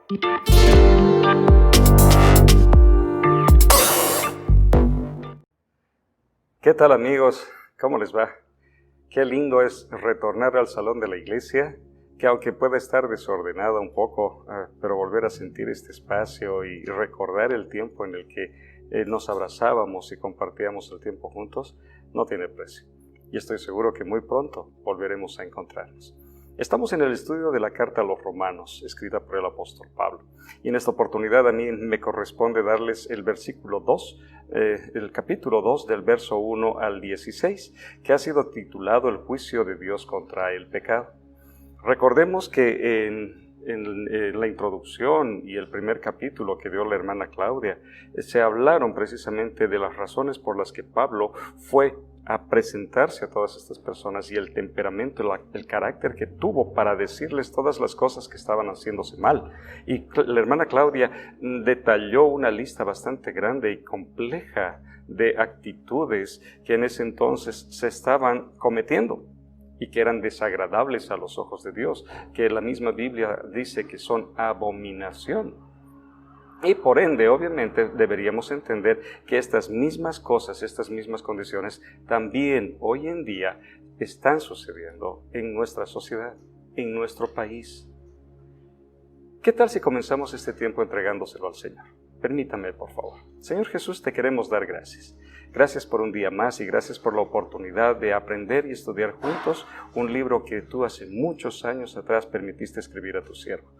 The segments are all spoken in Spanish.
¿Qué tal, amigos? ¿Cómo les va? Qué lindo es retornar al salón de la iglesia, que aunque pueda estar desordenada un poco, pero volver a sentir este espacio y recordar el tiempo en el que nos abrazábamos y compartíamos el tiempo juntos, no tiene precio. Y estoy seguro que muy pronto volveremos a encontrarnos. Estamos en el estudio de la carta a los Romanos, escrita por el apóstol Pablo. Y en esta oportunidad a mí me corresponde darles el versículo 2, el capítulo 2 del verso 1 al 16, que ha sido titulado El juicio de Dios contra el pecado. Recordemos que en la introducción y el primer capítulo que dio la hermana Claudia, se hablaron precisamente de las razones por las que Pablo fue a presentarse a todas estas personas y el temperamento, el carácter que tuvo para decirles todas las cosas que estaban haciéndose mal. Y la hermana Claudia detalló una lista bastante grande y compleja de actitudes que en ese entonces se estaban cometiendo y que eran desagradables a los ojos de Dios, que la misma Biblia dice que son abominación. Y por ende, obviamente, deberíamos entender que estas mismas cosas, estas mismas condiciones, también hoy en día están sucediendo en nuestra sociedad, en nuestro país. ¿Qué tal si comenzamos este tiempo entregándoselo al Señor? Permítame, por favor. Señor Jesús, te queremos dar gracias. Gracias por un día más y gracias por la oportunidad de aprender y estudiar juntos un libro que tú hace muchos años atrás permitiste escribir a tu siervo.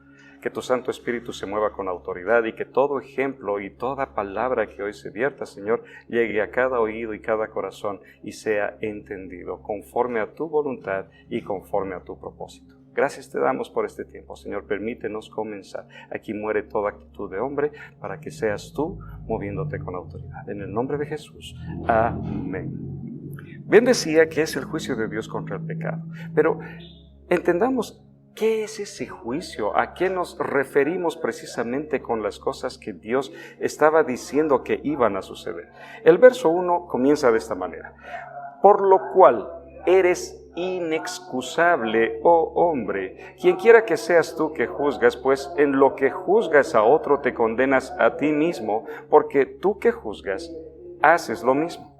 Que tu Santo Espíritu se mueva con autoridad y que todo ejemplo y toda palabra que hoy se vierta, Señor, llegue a cada oído y cada corazón y sea entendido conforme a tu voluntad y conforme a tu propósito. Gracias te damos por este tiempo, Señor. Permítenos comenzar. Aquí muere toda actitud de hombre para que seas tú moviéndote con autoridad. En el nombre de Jesús. Amén. Bien decía que es el juicio de Dios contra el pecado. Pero entendamos, ¿qué es ese juicio? ¿A qué nos referimos precisamente con las cosas que Dios estaba diciendo que iban a suceder? El verso 1 comienza de esta manera. Por lo cual eres inexcusable, oh hombre, quien quiera que seas tú que juzgas, pues en lo que juzgas a otro te condenas a ti mismo, porque tú que juzgas haces lo mismo.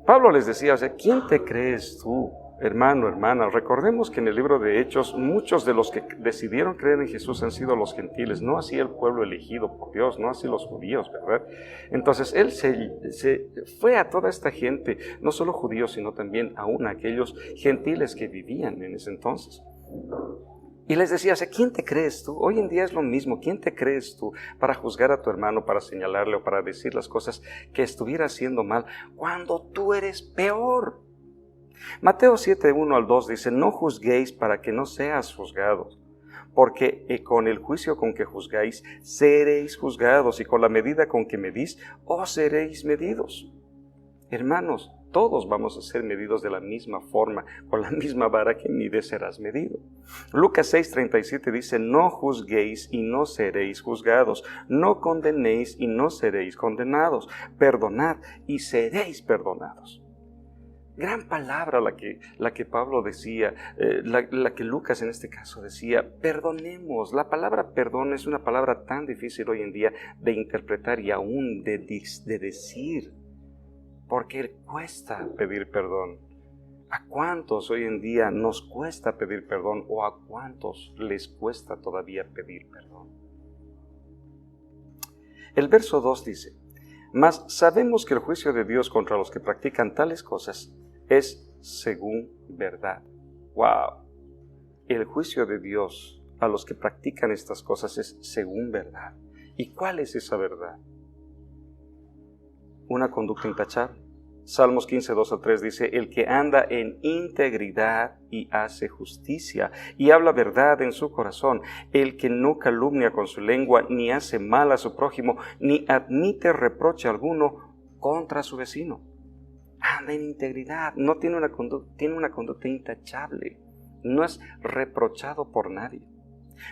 Pablo les decía, ¿quién te crees tú, hermano, hermana? Recordemos que en el libro de Hechos, muchos de los que decidieron creer en Jesús han sido los gentiles, no así el pueblo elegido por Dios, no así los judíos, ¿verdad? Entonces, él se fue a toda esta gente, no solo judíos, sino también aún a aquellos gentiles que vivían en ese entonces. Y les decía, ¿quién te crees tú? Hoy en día es lo mismo. ¿Quién te crees tú para juzgar a tu hermano, para señalarle o para decir las cosas que estuviera haciendo mal, cuando tú eres peor? Mateo 7, 1 al 2 dice, no juzguéis para que no seas juzgados, porque con el juicio con que juzgáis seréis juzgados, y con la medida con que medís, os seréis medidos. Hermanos, todos vamos a ser medidos de la misma forma, con la misma vara que mides serás medido. Lucas 6:37 dice, no juzguéis y no seréis juzgados, no condenéis y no seréis condenados, perdonad y seréis perdonados. Gran palabra la que Pablo decía, la que Lucas en este caso decía, perdonemos. La palabra perdón es una palabra tan difícil hoy en día de interpretar y aún de decir, porque cuesta pedir perdón. ¿A cuántos hoy en día nos cuesta pedir perdón o a cuántos les cuesta todavía pedir perdón? El verso 2 dice, mas sabemos que el juicio de Dios contra los que practican tales cosas es según verdad. ¡Wow! El juicio de Dios a los que practican estas cosas es según verdad. ¿Y cuál es esa verdad? Una conducta intachable. Salmos 15, 2 al 3 dice, el que anda en integridad y hace justicia y habla verdad en su corazón, el que no calumnia con su lengua, ni hace mal a su prójimo, ni admite reproche alguno contra su vecino. Anda en integridad, no tiene una conducta intachable, no es reprochado por nadie.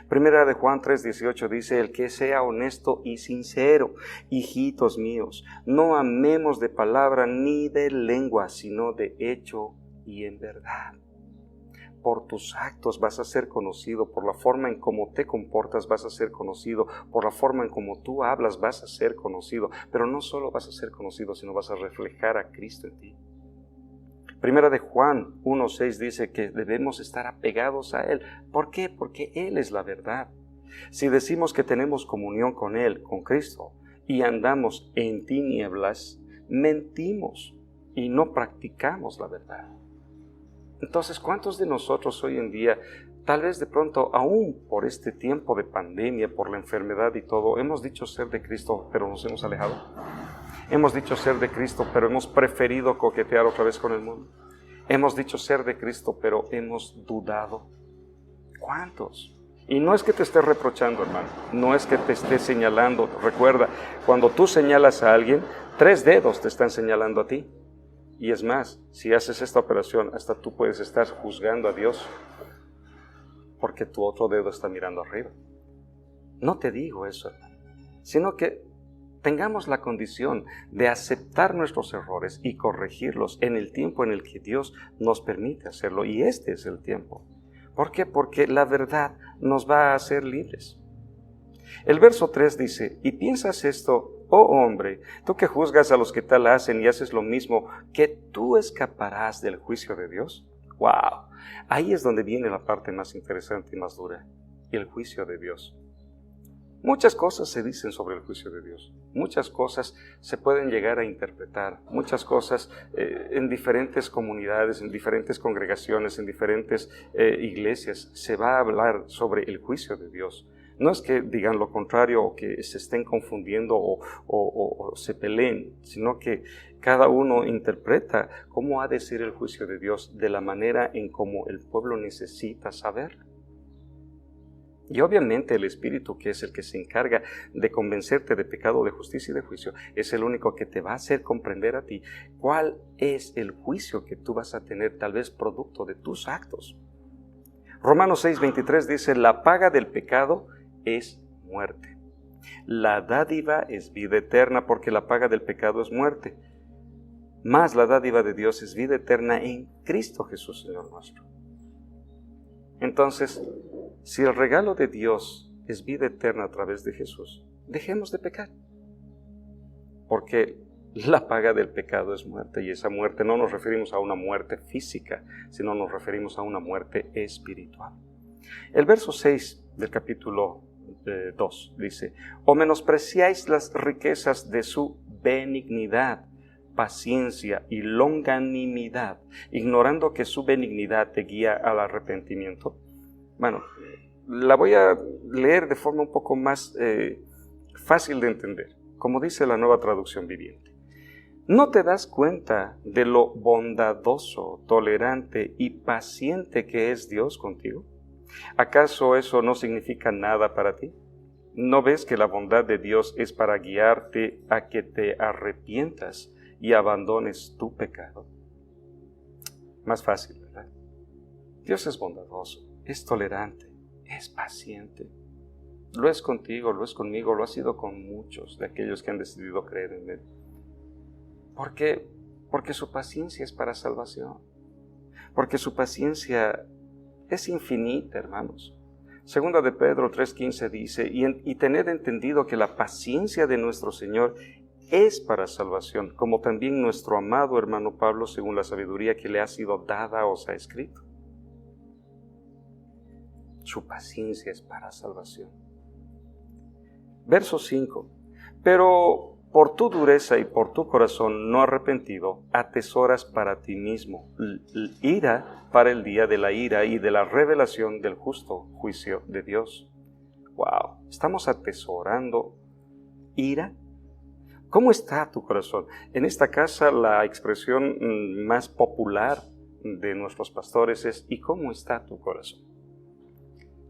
Primera de Juan 3:18 dice, el que sea honesto y sincero, hijitos míos, no amemos de palabra ni de lengua, sino de hecho y en verdad. por tus actos vas a ser conocido, por la forma en cómo te comportas vas a ser conocido, por la forma en cómo tú hablas vas a ser conocido, pero no solo vas a ser conocido, sino vas a reflejar a Cristo en ti. Primera de Juan 1:6 dice que debemos estar apegados a Él. ¿Por qué? Porque Él es la verdad. Si decimos que tenemos comunión con Él, con Cristo, y andamos en tinieblas, mentimos y no practicamos la verdad. Entonces, ¿cuántos de nosotros hoy en día, tal vez de pronto, aún por este tiempo de pandemia, por la enfermedad y todo, hemos dicho ser de Cristo, pero nos hemos alejado? Hemos dicho ser de Cristo, pero hemos preferido coquetear otra vez con el mundo. Hemos dicho ser de Cristo, pero hemos dudado. ¿Cuántos? Y no es que te esté reprochando, hermano, no es que te esté señalando. Recuerda, cuando tú señalas a alguien, 3 dedos te están señalando a ti. Y es más, si haces esta operación, hasta tú puedes estar juzgando a Dios, porque tu otro dedo está mirando arriba. No te digo eso, hermano, sino que tengamos la condición de aceptar nuestros errores y corregirlos en el tiempo en el que Dios nos permite hacerlo. Y este es el tiempo. ¿Por qué? Porque la verdad nos va a hacer libres. El verso 3 dice, y piensas esto, oh hombre, tú que juzgas a los que tal hacen y haces lo mismo, que tú escaparás del juicio de Dios. ¡Wow! Ahí es donde viene la parte más interesante y más dura, el juicio de Dios. Muchas cosas se dicen sobre el juicio de Dios, muchas cosas se pueden llegar a interpretar, muchas cosas en diferentes comunidades, en diferentes congregaciones, en diferentes iglesias, se va a hablar sobre el juicio de Dios. No es que digan lo contrario o que se estén confundiendo o se peleen, sino que cada uno interpreta cómo ha de ser el juicio de Dios de la manera en cómo el pueblo necesita saberlo. Y obviamente el Espíritu, que es el que se encarga de convencerte de pecado, de justicia y de juicio, es el único que te va a hacer comprender a ti cuál es el juicio que tú vas a tener, tal vez producto de tus actos. Romanos 6:23 dice, la paga del pecado es muerte. La dádiva es vida eterna, porque la paga del pecado es muerte. Mas la dádiva de Dios es vida eterna en Cristo Jesús, Señor nuestro. Entonces, si el regalo de Dios es vida eterna a través de Jesús, dejemos de pecar. Porque la paga del pecado es muerte, y esa muerte no nos referimos a una muerte física, sino nos referimos a una muerte espiritual. El verso 6 del capítulo 2 dice, o menospreciáis las riquezas de su benignidad, paciencia y longanimidad, ignorando que su benignidad te guía al arrepentimiento. Bueno, la voy a leer de forma un poco más fácil de entender, como dice la Nueva Traducción Viviente. ¿No te das cuenta de lo bondadoso, tolerante y paciente que es Dios contigo? ¿Acaso eso no significa nada para ti? ¿No ves que la bondad de Dios es para guiarte a que te arrepientas y abandones tu pecado? Más fácil, ¿verdad? Dios es bondadoso, es tolerante, es paciente. Lo es contigo, lo es conmigo, lo ha sido con muchos de aquellos que han decidido creer en Él. ¿Por qué? Porque su paciencia es para salvación. Porque su paciencia es infinita, hermanos. Segunda de Pedro 3:15 dice, y tened entendido que la paciencia de nuestro Señor es para salvación, como también nuestro amado hermano Pablo, según la sabiduría que le ha sido dada, os ha escrito. Su paciencia es para salvación. Verso 5. Pero por tu dureza y por tu corazón no arrepentido, atesoras para ti mismo ira para el día de la ira y de la revelación del justo juicio de Dios. Wow, ¿estamos atesorando ira? ¿Cómo está tu corazón? En esta casa la expresión más popular de nuestros pastores es ¿y cómo está tu corazón?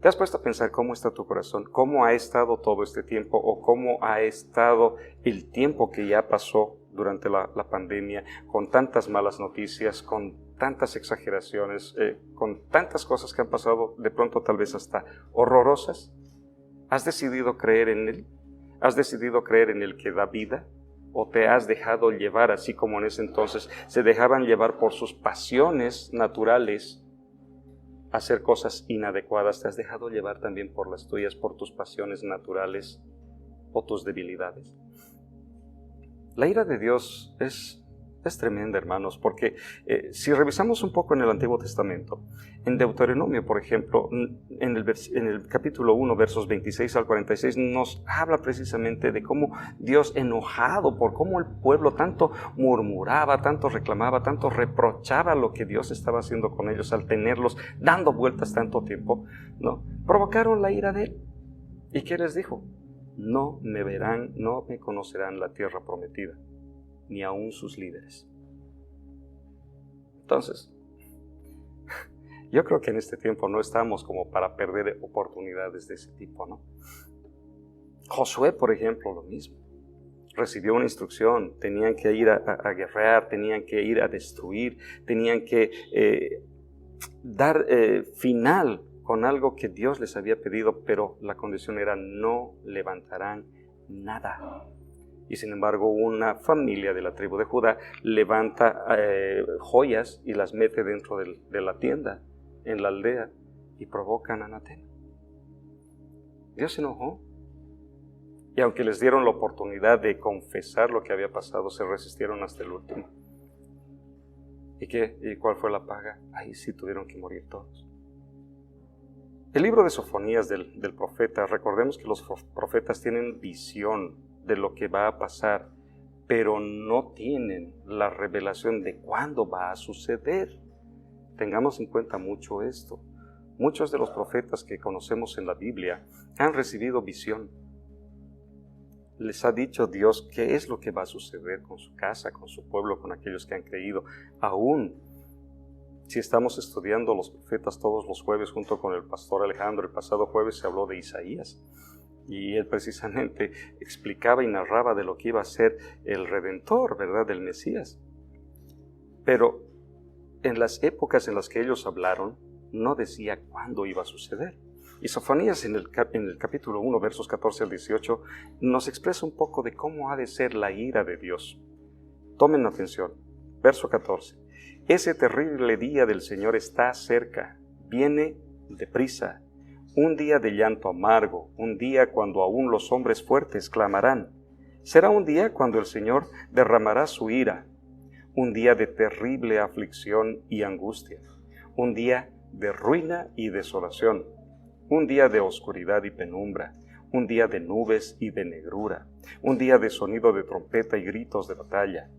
¿Te has puesto a pensar cómo está tu corazón? ¿Cómo ha estado todo este tiempo? ¿O cómo ha estado el tiempo que ya pasó durante la pandemia, con tantas malas noticias, con tantas exageraciones, con tantas cosas que han pasado, de pronto tal vez hasta horrorosas? ¿Has decidido creer en Él? ¿Has decidido creer en el que da vida? ¿O te has dejado llevar, así como en ese entonces se dejaban llevar por sus pasiones naturales, hacer cosas inadecuadas, te has dejado llevar también por las tuyas, por tus pasiones naturales o tus debilidades. La ira de Dios es tremenda, hermanos, porque si revisamos un poco en el Antiguo Testamento, en Deuteronomio, por ejemplo, en el capítulo 1, versos 26 al 46, nos habla precisamente de cómo Dios, enojado por cómo el pueblo tanto murmuraba, tanto reclamaba, tanto reprochaba lo que Dios estaba haciendo con ellos al tenerlos dando vueltas tanto tiempo, ¿no? Provocaron la ira de Él. ¿Y qué les dijo? No me verán, no me conocerán la tierra prometida, ni aún sus líderes. Entonces, yo creo que en este tiempo no estamos como para perder oportunidades de ese tipo, ¿no? Josué, por ejemplo, lo mismo. Recibió una instrucción, tenían que ir a guerrear, tenían que ir a destruir, tenían que dar final con algo que Dios les había pedido, pero la condición era no levantarán nada. Y sin embargo una familia de la tribu de Judá levanta joyas y las mete dentro de la tienda, en la aldea, y provocan anatema. Dios se enojó. Y aunque les dieron la oportunidad de confesar lo que había pasado, se resistieron hasta el último. ¿Y cuál fue la paga? Ahí sí tuvieron que morir todos. El libro de Sofonías del profeta, recordemos que los profetas tienen visión de lo que va a pasar, pero no tienen la revelación de cuándo va a suceder. Tengamos en cuenta mucho esto. Muchos de los profetas que conocemos en la Biblia han recibido visión. Les ha dicho Dios qué es lo que va a suceder con su casa, con su pueblo, con aquellos que han creído. Aún si estamos estudiando los profetas todos los jueves junto con el pastor Alejandro, el pasado jueves se habló de Isaías. Y él precisamente explicaba y narraba de lo que iba a ser el Redentor, ¿verdad?, del Mesías. Pero en las épocas en las que ellos hablaron, no decía cuándo iba a suceder. Y Sofonías en el capítulo 1, versos 14 al 18, nos expresa un poco de cómo ha de ser la ira de Dios. Tomen atención. Verso 14. Ese terrible día del Señor está cerca, viene deprisa. Un día de llanto amargo, un día cuando aún los hombres fuertes clamarán. Será un día cuando el Señor derramará su ira, un día de terrible aflicción y angustia, un día de ruina y desolación, un día de oscuridad y penumbra, un día de nubes y de negrura, un día de sonido de trompeta y gritos de batalla.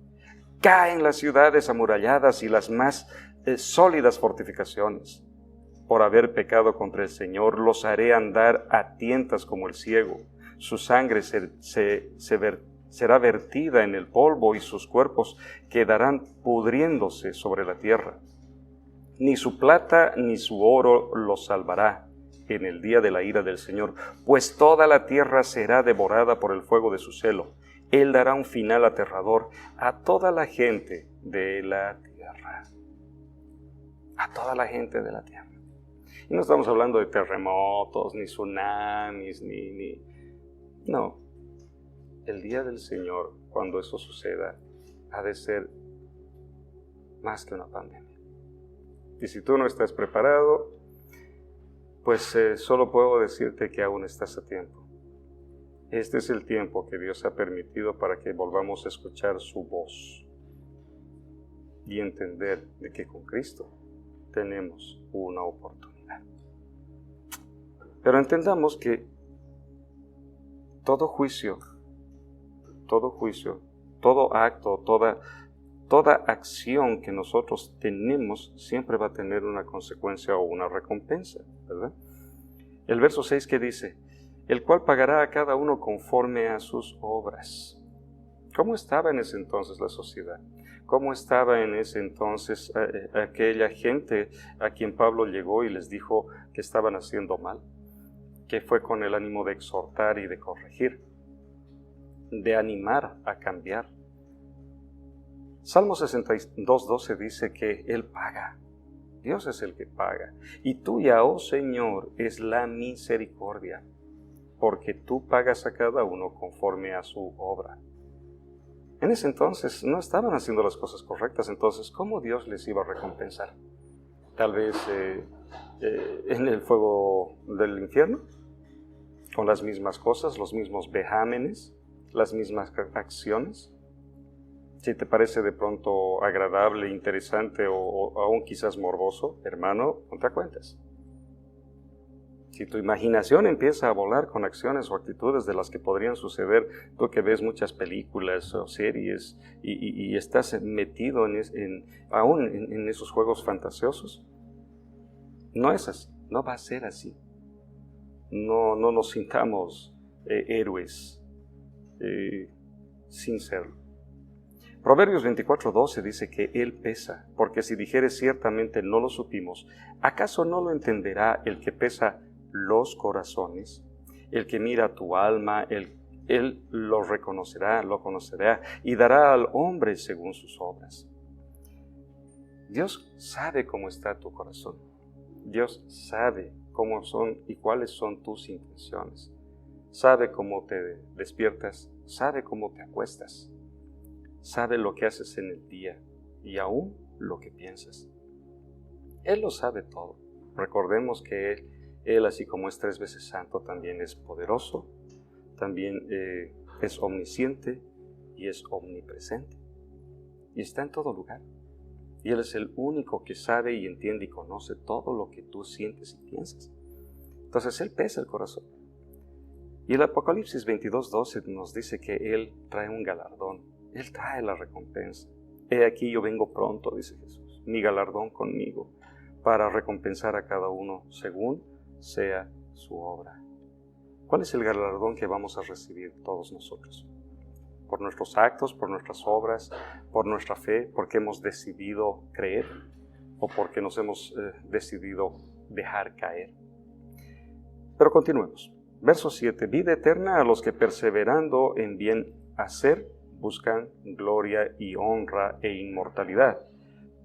Caen las ciudades amuralladas y las más sólidas fortificaciones. Por haber pecado contra el Señor, los haré andar a tientas como el ciego. Su sangre será vertida en el polvo y sus cuerpos quedarán pudriéndose sobre la tierra. Ni su plata ni su oro los salvará en el día de la ira del Señor, pues toda la tierra será devorada por el fuego de su celo. Él dará un final aterrador a toda la gente de la tierra. A toda la gente de la tierra. Y no estamos hablando de terremotos, ni tsunamis, No. El día del Señor, cuando eso suceda, ha de ser más que una pandemia. Y si tú no estás preparado, pues solo puedo decirte que aún estás a tiempo. Este es el tiempo que Dios ha permitido para que volvamos a escuchar su voz y entender de que con Cristo tenemos una oportunidad. Pero entendamos que todo juicio, todo acto, toda acción que nosotros tenemos siempre va a tener una consecuencia o una recompensa, ¿verdad? El verso 6 que dice, el cual pagará a cada uno conforme a sus obras. ¿Cómo estaba en ese entonces la sociedad? ¿Cómo estaba en ese entonces aquella gente a quien Pablo llegó y les dijo que estaban haciendo mal? Que fue con el ánimo de exhortar y de corregir, de animar a cambiar. Salmo 62:12 dice que Él paga. Dios es el que paga. Y tuya, oh Señor, es la misericordia, porque tú pagas a cada uno conforme a su obra. En ese entonces no estaban haciendo las cosas correctas, entonces ¿cómo Dios les iba a recompensar? Tal vez en el fuego del infierno, con las mismas cosas, los mismos vejámenes, las mismas acciones. Si te parece de pronto agradable, interesante o aún quizás morboso, hermano, no te cuentas. Si tu imaginación empieza a volar con acciones o actitudes de las que podrían suceder, tú que ves muchas películas o series y estás metido aún en esos juegos fantasiosos, no es así, no va a ser así. No nos sintamos héroes sin serlo. Proverbios 24:12 dice que Él pesa, porque si dijeres ciertamente no lo supimos, ¿acaso no lo entenderá el que pesa los corazones? El que mira tu alma, Él lo reconocerá, lo conocerá y dará al hombre según sus obras. Dios sabe cómo está tu corazón. Dios sabe cómo son y cuáles son tus intenciones. Sabe cómo te despiertas, sabe cómo te acuestas. Sabe lo que haces en el día y aún lo que piensas. Él lo sabe todo. Recordemos que Él, así como es 3 veces santo, también es poderoso, también es omnisciente y es omnipresente. Y está en todo lugar. Y Él es el único que sabe y entiende y conoce todo lo que tú sientes y piensas. Entonces Él pesa el corazón. Y el Apocalipsis 22:12 nos dice que Él trae un galardón. Él trae la recompensa. He aquí yo vengo pronto, dice Jesús, mi galardón conmigo, para recompensar a cada uno según sea su obra. ¿Cuál es el galardón que vamos a recibir todos nosotros? ¿Por nuestros actos, por nuestras obras, por nuestra fe, porque hemos decidido creer o porque nos hemos decidido dejar caer? Pero continuemos. Verso 7. Vida eterna a los que perseverando en bien hacer buscan gloria y honra e inmortalidad,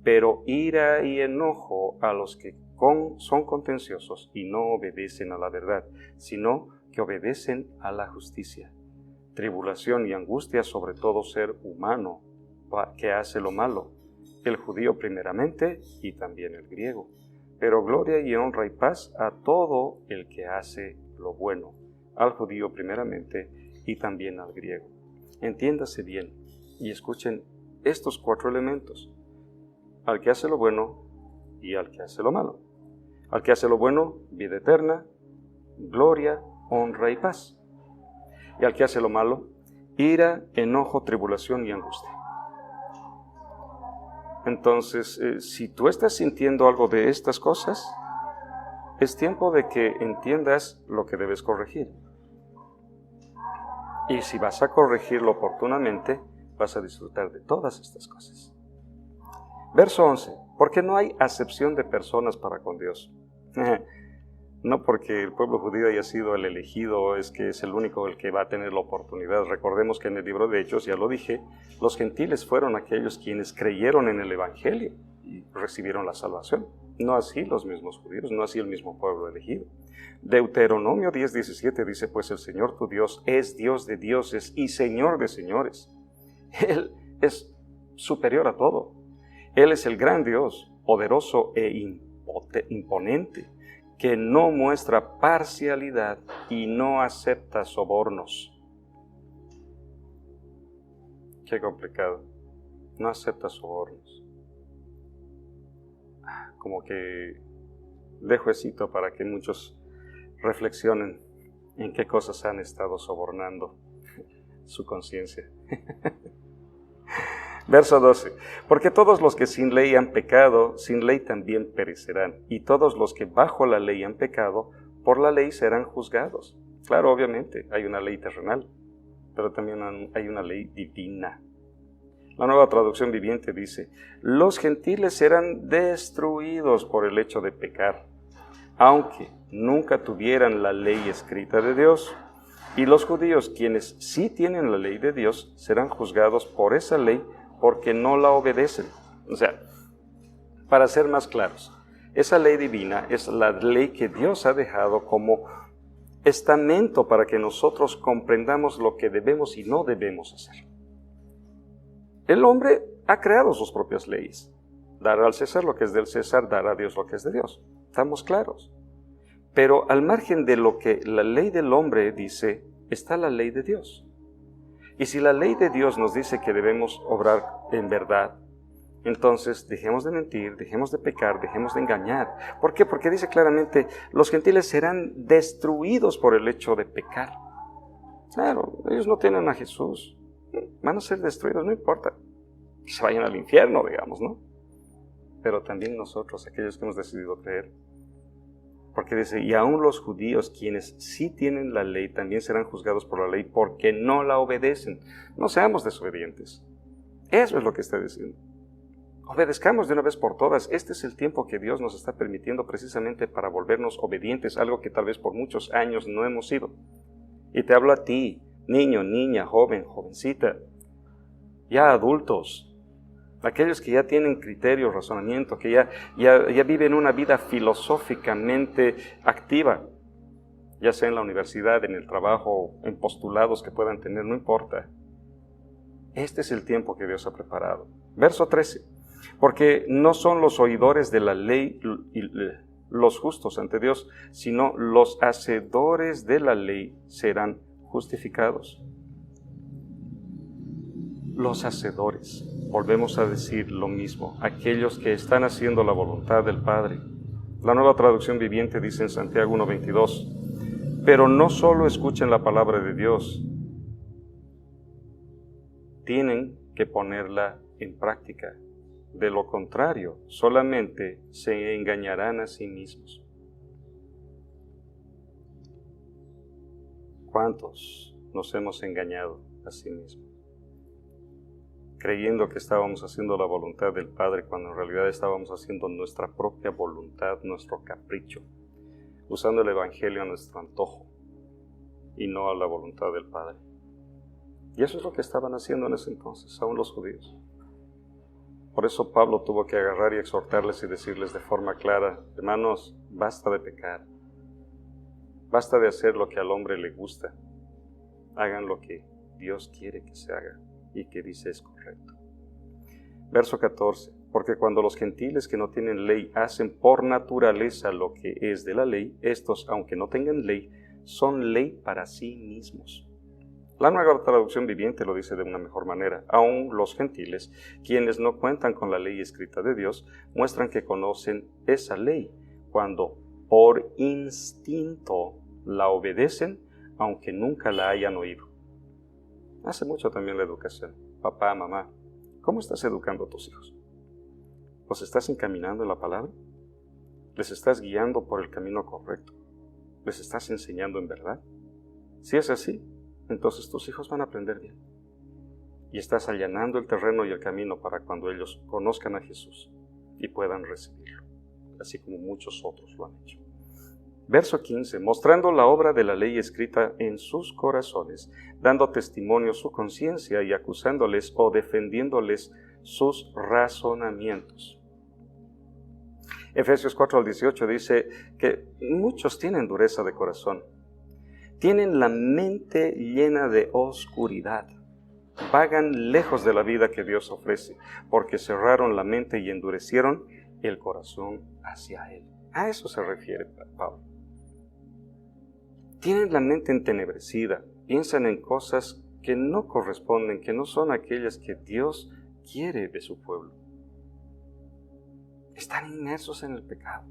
pero ira y enojo a los que son contenciosos y no obedecen a la verdad, sino que obedecen a la justicia. Tribulación y angustia sobre todo ser humano que hace lo malo, el judío primeramente y también el griego, pero gloria y honra y paz a todo el que hace lo bueno, al judío primeramente y también al griego. Entiéndase bien y escuchen estos 4 elementos: al que hace lo bueno y al que hace lo malo. Al que hace lo bueno, vida eterna, gloria, honra y paz. Y al que hace lo malo, ira, enojo, tribulación y angustia. Entonces, si tú estás sintiendo algo de estas cosas, es tiempo de que entiendas lo que debes corregir. Y si vas a corregirlo oportunamente, vas a disfrutar de todas estas cosas. Verso 11. Porque no hay acepción de personas para con Dios. No porque el pueblo judío haya sido el elegido, es que es el único el que va a tener la oportunidad. Recordemos que en el libro de Hechos, ya lo dije, los gentiles fueron aquellos quienes creyeron en el Evangelio y recibieron la salvación. No así los mismos judíos, no así el mismo pueblo elegido. Deuteronomio 10:17 dice, pues el Señor tu Dios es Dios de dioses y Señor de señores. Él es superior a todo. Él es el gran Dios, poderoso e imponente, que no muestra parcialidad y no acepta sobornos. Qué complicado. No acepta sobornos. Como que dejo esito para que muchos reflexionen en qué cosas han estado sobornando su conciencia. Verso 12. Porque todos los que sin ley han pecado, sin ley también perecerán. Y todos los que bajo la ley han pecado, por la ley serán juzgados. Claro, obviamente, hay una ley terrenal, pero también hay una ley divina. La Nueva Traducción Viviente dice, los gentiles serán destruidos por el hecho de pecar, aunque nunca tuvieran la ley escrita de Dios. Y los judíos, quienes sí tienen la ley de Dios, serán juzgados por esa ley porque no la obedecen. O sea, para ser más claros, esa ley divina es la ley que Dios ha dejado como estamento para que nosotros comprendamos lo que debemos y no debemos hacer. El hombre ha creado sus propias leyes. Dar al César lo que es del César, dar a Dios lo que es de Dios. Estamos claros. Pero al margen de lo que la ley del hombre dice, está la ley de Dios. Y si la ley de Dios nos dice que debemos obrar en verdad, entonces dejemos de mentir, dejemos de pecar, dejemos de engañar. ¿Por qué? Porque dice claramente, los gentiles serán destruidos por el hecho de pecar. Claro, ellos no tienen a Jesús. Van a ser destruidos, no importa. Que se vayan al infierno, digamos, ¿no? Pero también nosotros, aquellos que hemos decidido creer. Porque dice, y aún los judíos, quienes sí tienen la ley, también serán juzgados por la ley porque no la obedecen. No seamos desobedientes. Eso es lo que está diciendo. Obedezcamos de una vez por todas. Este es el tiempo que Dios nos está permitiendo precisamente para volvernos obedientes, algo que tal vez por muchos años no hemos sido. Y te hablo a ti, niño, niña, joven, jovencita, ya adultos, aquellos que ya tienen criterio, razonamiento, que ya viven una vida filosóficamente activa, ya sea en la universidad, en el trabajo, en postulados que puedan tener, no importa. Este es el tiempo que Dios ha preparado. Verso 13. Porque no son los oidores de la ley los justos ante Dios, sino los hacedores de la ley serán justificados. Los hacedores, volvemos a decir lo mismo, aquellos que están haciendo la voluntad del Padre. La Nueva Traducción Viviente dice en Santiago 1:22, pero no solo escuchen la palabra de Dios, tienen que ponerla en práctica. De lo contrario, solamente se engañarán a sí mismos. ¿Cuántos nos hemos engañado a sí mismos? Creyendo que estábamos haciendo la voluntad del Padre cuando en realidad estábamos haciendo nuestra propia voluntad, nuestro capricho, usando el Evangelio a nuestro antojo y no a la voluntad del Padre. Y eso es lo que estaban haciendo en ese entonces, aún los judíos. Por eso Pablo tuvo que agarrar y exhortarles y decirles de forma clara, hermanos, basta de pecar, basta de hacer lo que al hombre le gusta, hagan lo que Dios quiere que se haga y que dice es correcto. Verso 14, porque cuando los gentiles que no tienen ley hacen por naturaleza lo que es de la ley, estos, aunque no tengan ley, son ley para sí mismos. La Nueva Traducción Viviente lo dice de una mejor manera. Aún los gentiles, quienes no cuentan con la ley escrita de Dios, muestran que conocen esa ley, cuando por instinto la obedecen, aunque nunca la hayan oído. Hace mucho también la educación. Papá, mamá, ¿cómo estás educando a tus hijos? ¿Los estás encaminando en la palabra? ¿Les estás guiando por el camino correcto? ¿Les estás enseñando en verdad? Si es así, entonces tus hijos van a aprender bien. Y estás allanando el terreno y el camino para cuando ellos conozcan a Jesús y puedan recibirlo, así como muchos otros lo han hecho. Verso 15, mostrando la obra de la ley escrita en sus corazones, dando testimonio su conciencia y acusándoles o defendiéndoles sus razonamientos. Efesios 4:18 dice que muchos tienen dureza de corazón. Tienen la mente llena de oscuridad. Vagan lejos de la vida que Dios ofrece, porque cerraron la mente y endurecieron el corazón hacia Él. A eso se refiere Pablo. Tienen la mente entenebrecida, piensan en cosas que no corresponden, que no son aquellas que Dios quiere de su pueblo. Están inmersos en el pecado.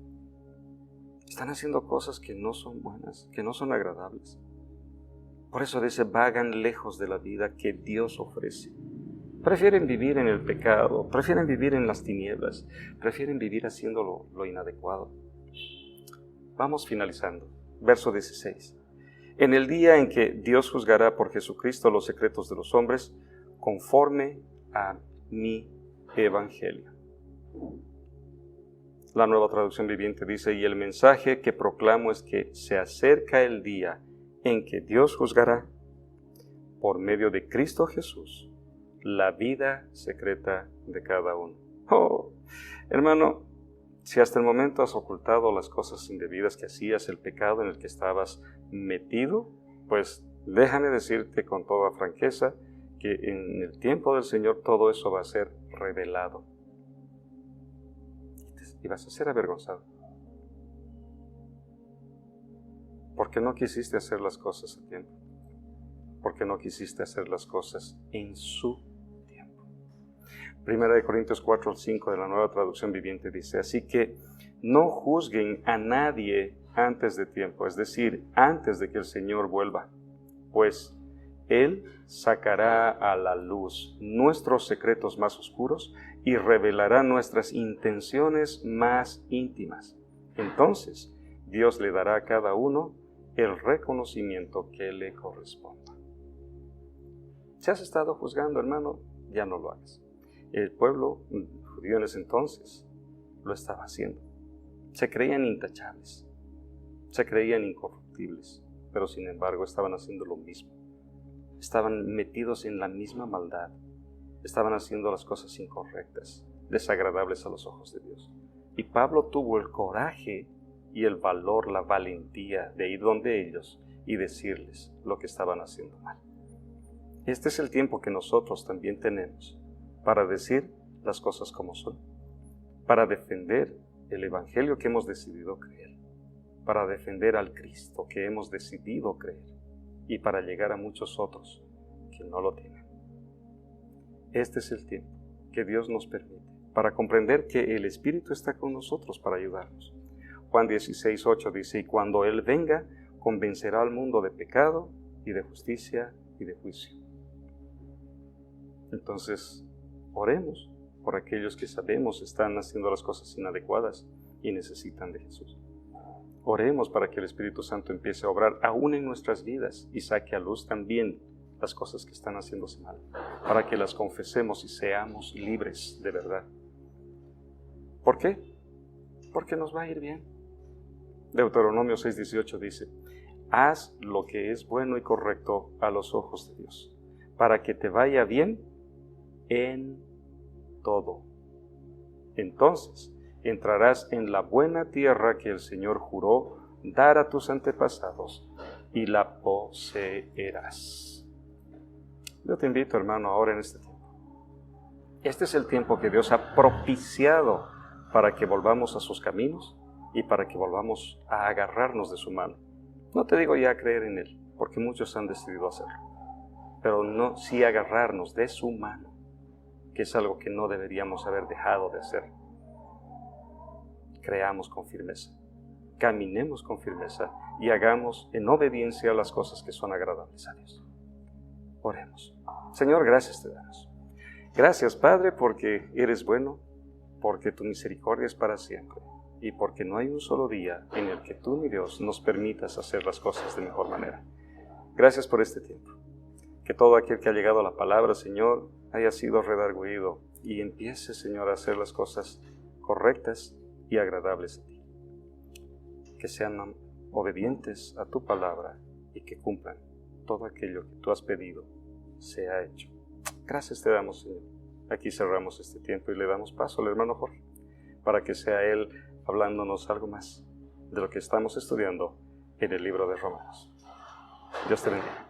Están haciendo cosas que no son buenas, que no son agradables. Por eso dice, vagan lejos de la vida que Dios ofrece. Prefieren vivir en el pecado, prefieren vivir en las tinieblas, prefieren vivir haciendo lo inadecuado. Vamos finalizando. Verso 16. En el día en que Dios juzgará por Jesucristo los secretos de los hombres, conforme a mi evangelio. La Nueva Traducción Viviente dice, y el mensaje que proclamo es que se acerca el día en que Dios juzgará, por medio de Cristo Jesús, la vida secreta de cada uno. Oh, hermano, si hasta el momento has ocultado las cosas indebidas que hacías, el pecado en el que estabas metido, pues déjame decirte con toda franqueza que en el tiempo del Señor todo eso va a ser revelado. Y vas a ser avergonzado. Porque no quisiste hacer las cosas a tiempo. Porque no quisiste hacer las cosas en su tiempo. 1 Corintios 4:5 de la Nueva Traducción Viviente dice, así que no juzguen a nadie antes de tiempo, es decir, antes de que el Señor vuelva, pues Él sacará a la luz nuestros secretos más oscuros y revelará nuestras intenciones más íntimas. Entonces, Dios le dará a cada uno el reconocimiento que le corresponda. Si has estado juzgando, hermano, ya no lo hagas. El pueblo judío en ese entonces lo estaba haciendo. Se creían intachables, se creían incorruptibles, pero sin embargo estaban haciendo lo mismo. Estaban metidos en la misma maldad, estaban haciendo las cosas incorrectas, desagradables a los ojos de Dios. Y Pablo tuvo el coraje y el valor, la valentía de ir donde ellos y decirles lo que estaban haciendo mal. Este es el tiempo que nosotros también tenemos para decir las cosas como son, para defender el Evangelio que hemos decidido creer, para defender al Cristo que hemos decidido creer y para llegar a muchos otros que no lo tienen. Este es el tiempo que Dios nos permite para comprender que el Espíritu está con nosotros para ayudarnos. Juan 16:8 dice, y cuando Él venga, convencerá al mundo de pecado y de justicia y de juicio. Entonces, oremos por aquellos que sabemos están haciendo las cosas inadecuadas y necesitan de Jesús. Oremos para que el Espíritu Santo empiece a obrar aún en nuestras vidas y saque a luz también las cosas que están haciéndose mal, para que las confesemos y seamos libres de verdad. ¿Por qué? Porque nos va a ir bien. Deuteronomio 6:18 dice, haz lo que es bueno y correcto a los ojos de Dios, para que te vaya bien en todo. Entonces entrarás en la buena tierra que el Señor juró dar a tus antepasados y la poseerás. Yo te invito, hermano, ahora en este tiempo. Este es el tiempo que Dios ha propiciado para que volvamos a sus caminos y para que volvamos a agarrarnos de su mano. No te digo ya creer en Él, porque muchos han decidido hacerlo, pero no, sí agarrarnos de su mano, que es algo que no deberíamos haber dejado de hacer. Creamos con firmeza, caminemos con firmeza y hagamos en obediencia las cosas que son agradables a Dios. Oremos. Señor, gracias te damos. Gracias, Padre, porque eres bueno, porque tu misericordia es para siempre y porque no hay un solo día en el que tú, mi Dios, nos permitas hacer las cosas de mejor manera. Gracias por este tiempo. Que todo aquel que ha llegado a la palabra, Señor, haya sido redargüido y empiece, Señor, a hacer las cosas correctas y agradables a ti. Que sean obedientes a tu palabra y que cumplan todo aquello que tú has pedido sea hecho. Gracias te damos, Señor. Aquí cerramos este tiempo y le damos paso al hermano Jorge para que sea él hablándonos algo más de lo que estamos estudiando en el libro de Romanos. Dios te bendiga.